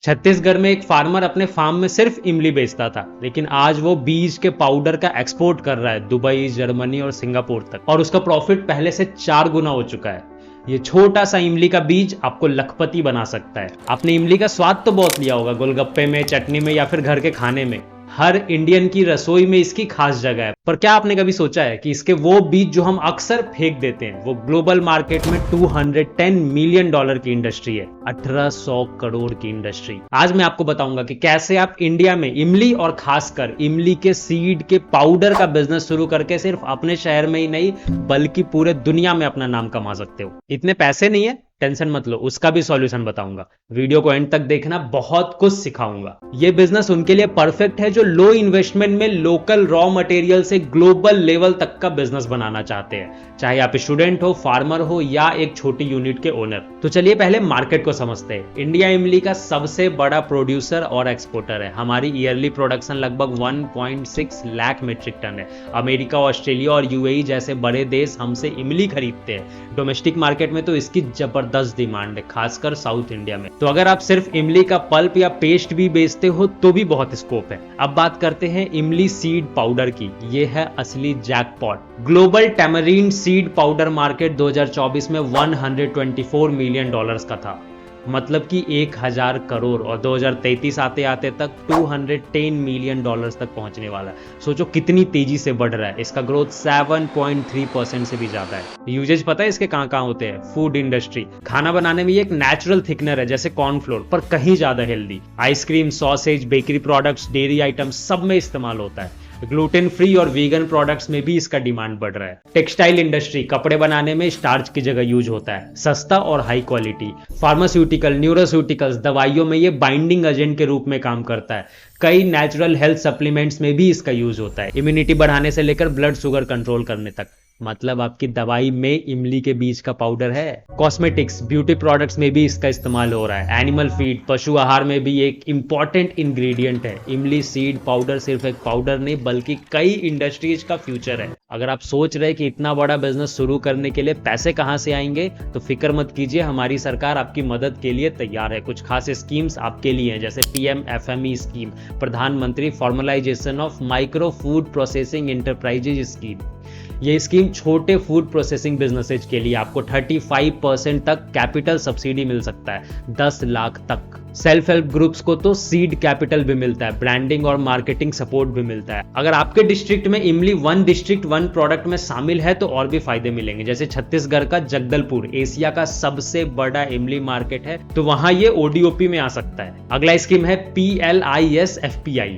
छत्तीसगढ़ में एक फार्मर अपने फार्म में सिर्फ इमली बेचता था, लेकिन आज वो बीज के पाउडर का एक्सपोर्ट कर रहा है दुबई, जर्मनी और सिंगापुर तक, और उसका प्रॉफिट पहले से 4 गुना हो चुका है। ये छोटा सा इमली का बीज आपको लखपति बना सकता है। आपने इमली का स्वाद तो बहुत लिया होगा, गोलगप्पे में, चटनी में या फिर घर के खाने में। हर इंडियन की रसोई में इसकी खास जगह है। पर क्या आपने कभी सोचा है कि इसके वो बीज जो हम अक्सर फेंक देते हैं, वो ग्लोबल मार्केट में $210 मिलियन की इंडस्ट्री है, 1800 करोड़ की इंडस्ट्री। आज मैं आपको बताऊंगा कि कैसे आप इंडिया में इमली और खासकर इमली के सीड के पाउडर का बिजनेस शुरू करके सिर्फ अपने शहर में ही नहीं बल्कि पूरे दुनिया में अपना नाम कमा सकते हो। इतने पैसे नहीं है, टेंशन मत लो, उसका भी सॉल्यूशन बताऊंगा। वीडियो को एंड तक देखना, बहुत कुछ सिखाऊंगा। ये बिजनेस उनके लिए परफेक्ट है जो लो इन्वेस्टमेंट में लोकल रॉ मटेरियल से ग्लोबल लेवल तक का बिजनेस बनाना चाहते हैं, चाहे आप स्टूडेंट हो, फार्मर हो या एक छोटी यूनिट के ओनर। तो चलिए पहले मार्केट को समझते हैं। इंडिया इमली का सबसे बड़ा प्रोड्यूसर और एक्सपोर्टर है। हमारी ईयरली प्रोडक्शन लगभग 1.6 लाख मीट्रिक टन है। अमेरिका, ऑस्ट्रेलिया और यूएई जैसे बड़े देश हमसे इमली खरीदते हैं। डोमेस्टिक मार्केट में तो इसकी जबरदस्त डिमांड है, खासकर साउथ इंडिया में। तो अगर आप सिर्फ इमली का पल्प या पेस्ट भी बेचते हो तो भी बहुत स्कोप है। अब बात करते हैं इमली सीड पाउडर की। ये है असली jackpot. Global tamarind seed powder market 2024 में $124 मिलियन का था, मतलब कि 1000 करोड़, और 2033 आते आते तक $210 मिलियन तक पहुंचने वाला है। सोचो कितनी तेजी से बढ़ रहा है। इसका ग्रोथ 7.3% से भी ज्यादा है। यूजेज पता है इसके कहां कहां होते हैं? फूड इंडस्ट्री, खाना बनाने में ये एक नेचुरल थिकनर है जैसे कॉर्नफ्लोर, पर कहीं ज्यादा healthy. Ice cream, sausage, bakery products, dairy items सब में इस्तेमाल होता है। ग्लूटेन फ्री और वीगन प्रोडक्ट्स में भी इसका डिमांड बढ़ रहा है। टेक्सटाइल इंडस्ट्री, कपड़े बनाने में स्टार्च की जगह यूज होता है, सस्ता और हाई क्वालिटी। फार्मास्यूटिकल, न्यूरोस्यूटिकल्स, दवाइयों में ये बाइंडिंग एजेंट के रूप में काम करता है। कई नेचुरल हेल्थ सप्लीमेंट्स में भी इसका यूज होता है, इम्यूनिटी बढ़ाने से लेकर ब्लड शुगर कंट्रोल करने तक। मतलब आपकी दवाई में इमली के बीज का पाउडर है। कॉस्मेटिक्स, ब्यूटी प्रोडक्ट्स में भी इसका इस्तेमाल हो रहा है। एनिमल फीड, पशु आहार में भी एक इंपॉर्टेंट इंग्रेडिएंट है। इमली सीड पाउडर सिर्फ एक पाउडर नहीं बल्कि कई इंडस्ट्रीज का फ्यूचर है। अगर आप सोच रहे कि इतना बड़ा बिजनेस शुरू करने के लिए पैसे कहां से आएंगे, तो फिक्र मत कीजिए, हमारी सरकार आपकी मदद के लिए तैयार है। कुछ खास स्कीम्स आपके लिए हैं, जैसे PMFME स्कीम, प्रधानमंत्री formalisation of micro food processing enterprises scheme. ये स्कीम छोटे फूड प्रोसेसिंग बिजनेसेज के लिए आपको 35% तक कैपिटल सब्सिडी मिल सकता है, 10 लाख तक। सेल्फ हेल्प ग्रुप्स को तो सीड कैपिटल भी मिलता है, ब्रांडिंग और मार्केटिंग सपोर्ट भी मिलता है। अगर आपके डिस्ट्रिक्ट में इमली 1 डिस्ट्रिक्ट 1 प्रोडक्ट में शामिल है तो और भी फायदे मिलेंगे। जैसे छत्तीसगढ़ का जगदलपुर एशिया का सबसे बड़ा इमली मार्केट है, तो वहां ये ODOP में आ सकता है। अगला स्कीम है PLISFPI,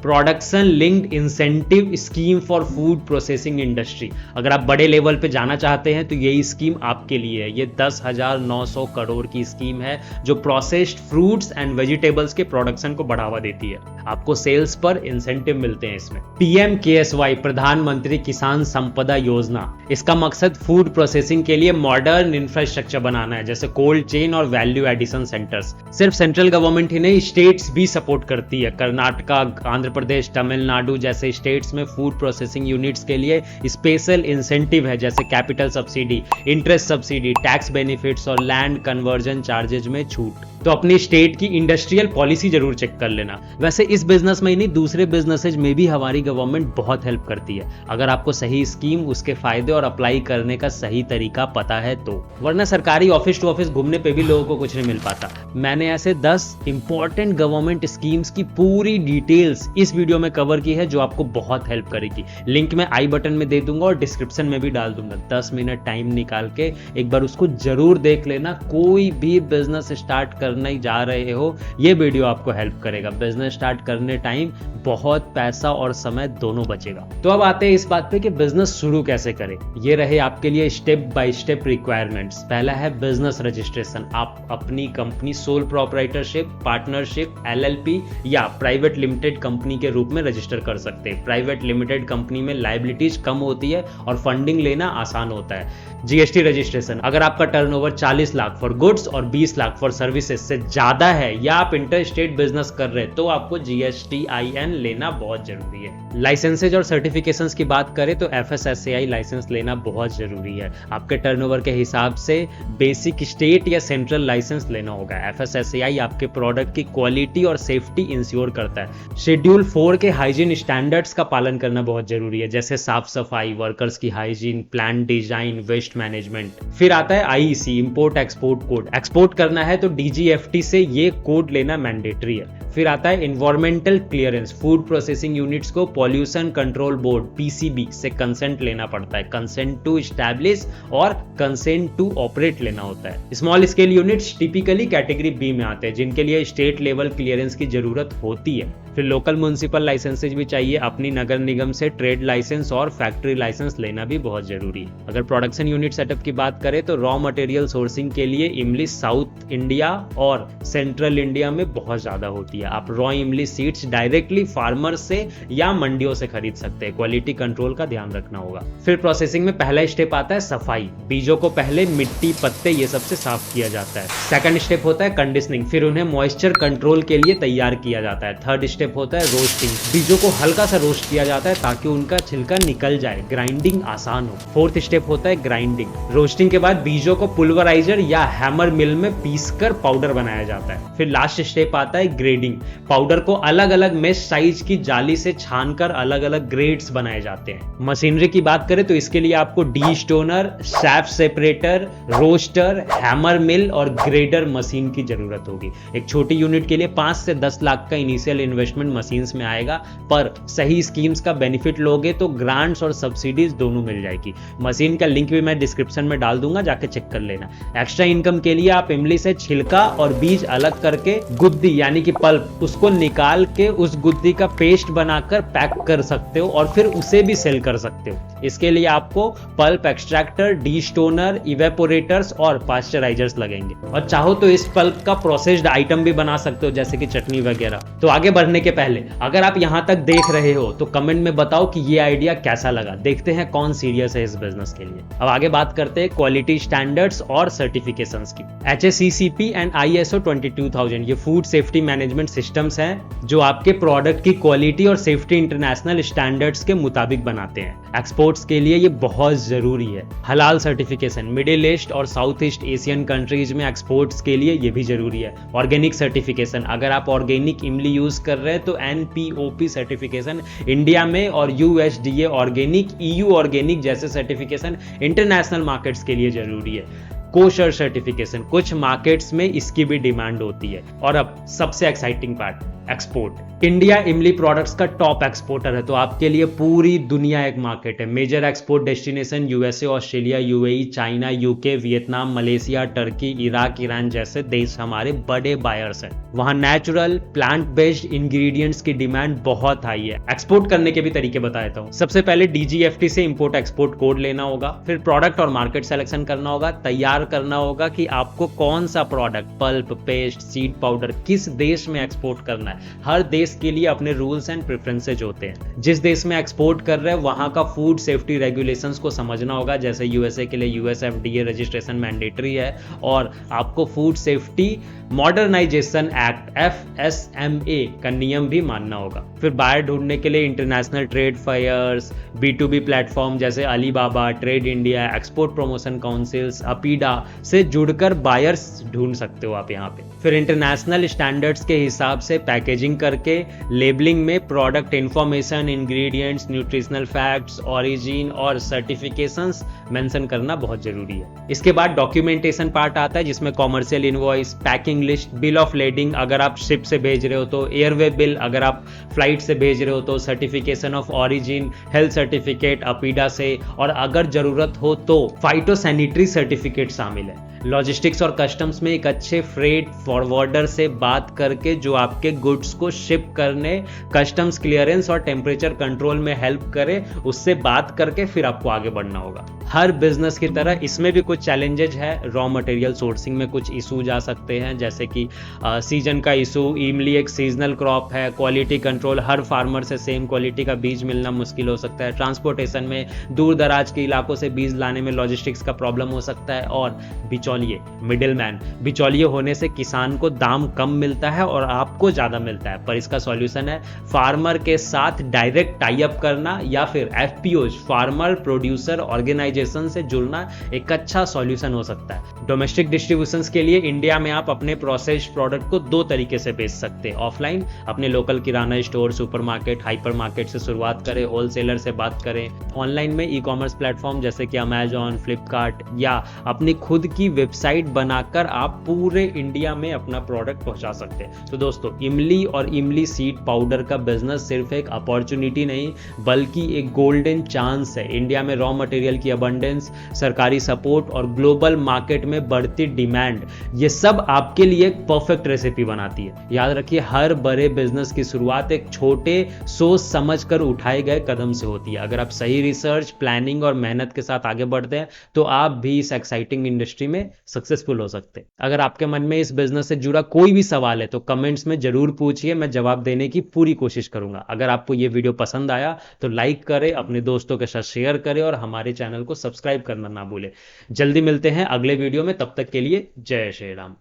production linked incentive scheme for food processing industry. अगर आप बड़े लेवल पे जाना चाहते हैं तो यही स्कीम आपके लिए है। ये 10,900 करोड़ की स्कीम है जो प्रोसेस्ड फ्रूट्स एंड वेजिटेबल्स के प्रोडक्शन को बढ़ावा देती है। आपको सेल्स पर इंसेंटिव मिलते हैं इसमें। PMKSY, प्रधानमंत्री किसान संपदा योजना, इसका मकसद फूड प्रोसेसिंग के लिए मॉडर्न इंफ्रास्ट्रक्चर बनाना है, जैसे कोल्ड चेन और वैल्यू एडिशन सेंटर्स। सिर्फ सेंट्रल गवर्नमेंट ही नहीं, स्टेट्स भी सपोर्ट करती है। कर्नाटका, आंध्र प्रदेश, तमिलनाडु जैसे स्टेट्स में फूड प्रोसेसिंग यूनिट्स के लिए स्पेशल इंसेंटिव है, जैसे capital subsidy, interest subsidy, tax benefits और लैंड कन्वर्जन चार्जेज में छूट। तो अपनी स्टेट की इंडस्ट्रियल पॉलिसी जरूर चेक कर लेना। वैसे इस बिजनेस में ही नहीं, दूसरे बिजनेसेज में भी हमारी गवर्नमेंट बहुत हेल्प करती है, अगर आपको सही स्कीम, उसके फायदे और अप्लाई करने का सही तरीका पता है तो। वरना सरकारी ऑफिस टू ऑफिस घूमने पे भी लोगों को कुछ नहीं मिल पाता। मैंने ऐसे 10 इंपॉर्टेंट गवर्नमेंट स्कीम्स की पूरी डिटेल्स इस वीडियो में कवर की है जो आपको बहुत हेल्प करेगी। लिंक मैं आई बटन में दे दूंगा और डिस्क्रिप्शन में भी डाल दूंगा। 10 मिनट टाइम निकाल के एक बार उसको जरूर देख लेना। कोई भी बिजनेस स्टार्ट करने जा रहे हो, ये वीडियो आपको हेल्प करेगा। बिजनेस स्टार्ट करने टाइम बहुत पैसा और समय दोनों बचेगा। तो अब आते हैं इस बात पे कि बिजनेस शुरू कैसे करें। ये रहे आपके लिए स्टेप बाय स्टेप रिक्वायरमेंट्स। पहला है बिजनेस रजिस्ट्रेशन। आप अपनी company sole proprietorship, partnership, LLP या प्राइवेट लिमिटेड कंपनी के रूप में रजिस्टर कर सकते हैं। प्राइवेट लिमिटेड कंपनी में लायबिलिटीज कम होती है और फंडिंग लेना आसान होता है। GST रजिस्ट्रेशन, अगर आपका टर्नओवर 40 लाख फॉर गुड्स और 20 लाख फॉर सर्विसेज से ज़्यादा है या आप इंटर स्टेट बिजनेस कर रहे हैं तो आपको GSTIN लेना बहुत जरूरी है। लाइसेंसेज और सर्टिफिकेशंस की बात करें तो FSSAI लाइसेंस लेना बहुत जरूरी है। आपके टर्नओवर के हिसाब से बेसिक स्टेट या सेंट्रल लाइसेंस लेना होगा। FSSAI आपके प्रोडक्ट की क्वालिटी और सेफ्टी इंश्योर करता है। शेड्यूल 4 के हाइजीन स्टैंडर्ड्स का पालन करना बहुत जरूरी है, जैसे साफ सफाई, वर्कर्स की hygiene, plant design, waste management. फिर आता है IEC, import export code. Export करना है तो DGFT से ये कोड लेना मैंडेटरी है। फिर आता है environmental clearance, food processing units को पॉल्यूशन कंट्रोल बोर्ड PCB से कंसेंट लेना पड़ता है। कंसेंट टू एस्टैब्लिश और कंसेंट टू ऑपरेट लेना होता है। Small scale units typically category B में आते हैं, जिनके लिए स्टेट लेवल क्लियरेंस की जरूरत होती है। फिर लोकल म्युनिसिपल लाइसेंसेज भी चाहिए। अपनी नगर निगम से ट्रेड लाइसेंस और फैक्ट्री लाइसेंस लेना भी बहुत जरूरी है। अगर प्रोडक्शन यूनिट सेटअप की बात करें तो रॉ मटेरियल सोर्सिंग के लिए इमली साउथ इंडिया और सेंट्रल इंडिया में बहुत ज्यादा होती है। आप रॉ इमली सीड्स डायरेक्टली फार्मर से या मंडियों से खरीद सकते हैं। क्वालिटी कंट्रोल का ध्यान रखना होगा। फिर प्रोसेसिंग में पहला स्टेप आता है सफाई। बीजों को पहले मिट्टी, पत्ते ये सबसे साफ किया जाता है। सेकंड स्टेप होता है कंडीशनिंग, फिर उन्हें मॉइस्चर कंट्रोल के लिए तैयार किया जाता है। थर्ड स्टेप होता है रोस्टिंग, बीजों को हल्का सा रोस्ट किया जाता है ताकि उनका छिलका निकल जाए, ग्राइंडिंग आसान हो। फोर्थ स्टेप होता है ग्राइंडिंग। रोस्टिंग के बाद बीजों को पुल्वराइजर या हैमर मिल में पीसकर पाउडर बनाया जाता है। फिर लास्ट स्टेप आता है ग्रेडिंग। पाउडर को अलग अलग मेश साइज की जाली से छानकर अलग अलग ग्रेड्स बनाए जाते हैं। मशीनरी की बात करें तो इसके लिए आपको destoner, safe separator, roaster, hammer mill और ग्रेडर मशीन की जरूरत होगी। एक छोटी यूनिट के लिए 5 से 10 लाख का इनिशियल इन्वेस्टमेंट मशीन्स में आएगा, पर सही स्कीम्स का बेनिफिट लोगे तो ग्रांट्स और सब्सिडीज दोनों मिल जाएगी। मशीन का लिंक भी मैं डिस्क्रिप्शन में डाल दूंगा, जाके चेक कर लेना। एक्स्ट्रा इनकम के लिए आप इमली से छिलका और बीज अलग करके गुद्दी यानी कि पल्प उसको निकाल के उस गुद्दी का पेस्ट बनाकर पैक कर सकते हो और फिर उसे भी सेल कर सकते हो। इसके लिए आपको pulp extractor, D stoner, evaporators और पास्चराइजर्स लगेंगे। और चाहो तो इस पल्प का प्रोसेस्ड आइटम भी बना सकते हो, जैसे कि चटनी वगैरह। तो आगे बढ़ने के पहले अगर आप यहां तक देख रहे हो तो कमेंट में बताओ कि ये आइडिया कैसा लगा। देखते हैं कौन सीरियस है इस बिजनेस के लिए। अब आगे बात करते हैं क्वालिटी स्टैंडर्ड्स और सर्टिफिकेशंस की। HACCP एंड ISO 22000 ये फूड सेफ्टी मैनेजमेंट सिस्टम्स हैं जो आपके प्रोडक्ट की क्वालिटी और सेफ्टी इंटरनेशनल स्टैंडर्ड्स के मुताबिक बनाते हैं। एक्सपोर्ट्स के लिए ये बहुत जरूरी है। हलाल सर्टिफिकेशन, मिडिल ईस्ट और साउथ ईस्ट एशियन कंट्रीज में एक्सपोर्ट्स के लिए ये भी जरूरी है। ऑर्गेनिक सर्टिफिकेशन, अगर आप ऑर्गेनिक इमली यूज कर रहे हैं तो NPOP सर्टिफिकेशन इंडिया में और USDA ऑर्गेनिक, EU ऑर्गेनिक जैसे सर्टिफिकेशन इंटरनेशनल मार्केट्स के लिए जरूरी है। कोशर सर्टिफिकेशन, कुछ मार्केट्स में इसकी भी डिमांड होती है। और अब सबसे एक्साइटिंग पार्ट, एक्सपोर्ट। इंडिया इमली प्रोडक्ट्स का टॉप एक्सपोर्टर है, तो आपके लिए पूरी दुनिया एक मार्केट है। Major export destination USA, Australia, UAE, China, UK, Vietnam, Malaysia, Turkey, Iraq, Iran जैसे देश हमारे बड़े बायर्स हैं। वहां नेचुरल प्लांट बेस्ड इंग्रेडिएंट्स की डिमांड बहुत हाई है। एक्सपोर्ट करने के भी तरीके बता देता हूं। सबसे पहले DGFT से इंपोर्ट एक्सपोर्ट कोड लेना होगा। फिर प्रोडक्ट और मार्केट सिलेक्शन करना होगा। तैयार करना होगा कि आपको कौन सा product, pulp, paste, seed powder किस देश में एक्सपोर्ट करना है। हर देश के लिए अपने रूल्स एंड प्रेफरेंसेज होते हैं। जिस देश में एक्सपोर्ट कर रहे हैं वहां का फूड सेफ्टी रेगुलेशंस को समझना होगा। जैसे USA के लिए US FDA रजिस्ट्रेशन मैंडेटरी है और आपको food safety modernization act FSMA का नियम भी मानना होगा। फिर बायर ढूंढने के लिए international trade fairs, B2B platform जैसे Alibaba, trade India, export promotion councils, APEDA से जुड़कर बायर्स ढूंढ सकते हो आप यहाँ पे। फिर इंटरनेशनल स्टैंडर्ड्स के हिसाब से पैकेजिंग करके लेबलिंग में product information, ingredients, nutritional facts, origin और सर्टिफिकेशंस मेंशन करना बहुत जरूरी है। इसके बाद डॉक्यूमेंटेशन पार्ट आता है जिसमें commercial invoice, packing list, bill of lading अगर आप शिप से भेज रहे हो तो, एयरवे बिल अगर आप फ्लाइट से भेज रहे हो तो, certification of origin, health certificate APEDA से, और अगर जरूरत हो तो फाइटोसैनिटरी सर्टिफिकेट शामिल है। लॉजिस्टिक्स और कस्टम्स में एक अच्छे फ्रेट फॉरवर्डर से बात करके जो आपके गुड्स को शिप करने, कस्टम्स क्लियरेंस और टेम्परेचर कंट्रोल में हेल्प करे, उससे बात करके फिर आपको आगे बढ़ना होगा। हर बिजनेस की तरह इसमें भी कुछ चैलेंजेस है। रॉ मटेरियल सोर्सिंग में कुछ इशूज आ सकते हैं, जैसे कि सीजन का इशू, इमली एक सीजनल क्रॉप है, क्वालिटी कंट्रोल, हर फार्मर से सेम क्वालिटी का बीज मिलना मुश्किल हो सकता है, ट्रांसपोर्टेशन में दूर दराज के इलाकों से बीज लाने में लॉजिस्टिक्स का प्रॉब्लम हो सकता है, और बिचौलियों बिचौलिए, मिडिलमैन। बिचौलिए होने से किसान को दाम कम मिलता है और आपको ज़्यादा मिलता है, पर इसका सॉल्यूशन है फार्मर के साथ डायरेक्ट टाई अप करना या फिर एफपीओ, फार्मर प्रोड्यूसर ऑर्गेनाइजेशन से जुड़ना एक अच्छा सॉल्यूशन हो सकता है। डोमेस्टिक डिस्ट्रीब्यूशंस के लिए इंडिया में आप अपने प्रोसेस्ड प्रोडक्ट को दो तरीके से बेच सकते हैं। ऑफलाइन अपने लोकल किराना स्टोर, सुपरमार्केट, हाइपर मार्केट से शुरुआत करें, होलसेलर से बात करें। ऑनलाइन में ई कॉमर्स प्लेटफॉर्म जैसे कि अमेजॉन, फ्लिपकार्ट या अपनी खुद की वेबसाइट बनाकर आप पूरे इंडिया में अपना प्रोडक्ट पहुंचा सकते हैं। तो दोस्तों, इमली और इमली सीड पाउडर का बिजनेस सिर्फ एक अपॉर्चुनिटी नहीं बल्कि एक गोल्डन चांस है। इंडिया में रॉ मटेरियल की अबंडेंस, सरकारी सपोर्ट और ग्लोबल मार्केट में बढ़ती डिमांड, ये सब आपके लिए एक परफेक्ट रेसिपी बनाती है। याद रखिए, हर बड़े बिजनेस की शुरुआत एक छोटे सोच समझकर उठाए गए कदम से होती है। अगर आप सही रिसर्च, प्लानिंग और मेहनत के साथ आगे बढ़ते हैं तो आप भी इस एक्साइटिंग इंडस्ट्री में सक्सेसफुल हो सकते हैं। अगर आपके मन में इस बिजनेस से जुड़ा कोई भी सवाल है तो कमेंट्स में जरूर पूछिए, मैं जवाब देने की पूरी कोशिश करूंगा। अगर आपको ये वीडियो पसंद आया तो लाइक करें, अपने दोस्तों के साथ शेयर करें और हमारे चैनल को सब्सक्राइब करना ना भूलें। जल्दी मिलते हैं अगले वीडियो में, तब तक के लिए जय श्री राम।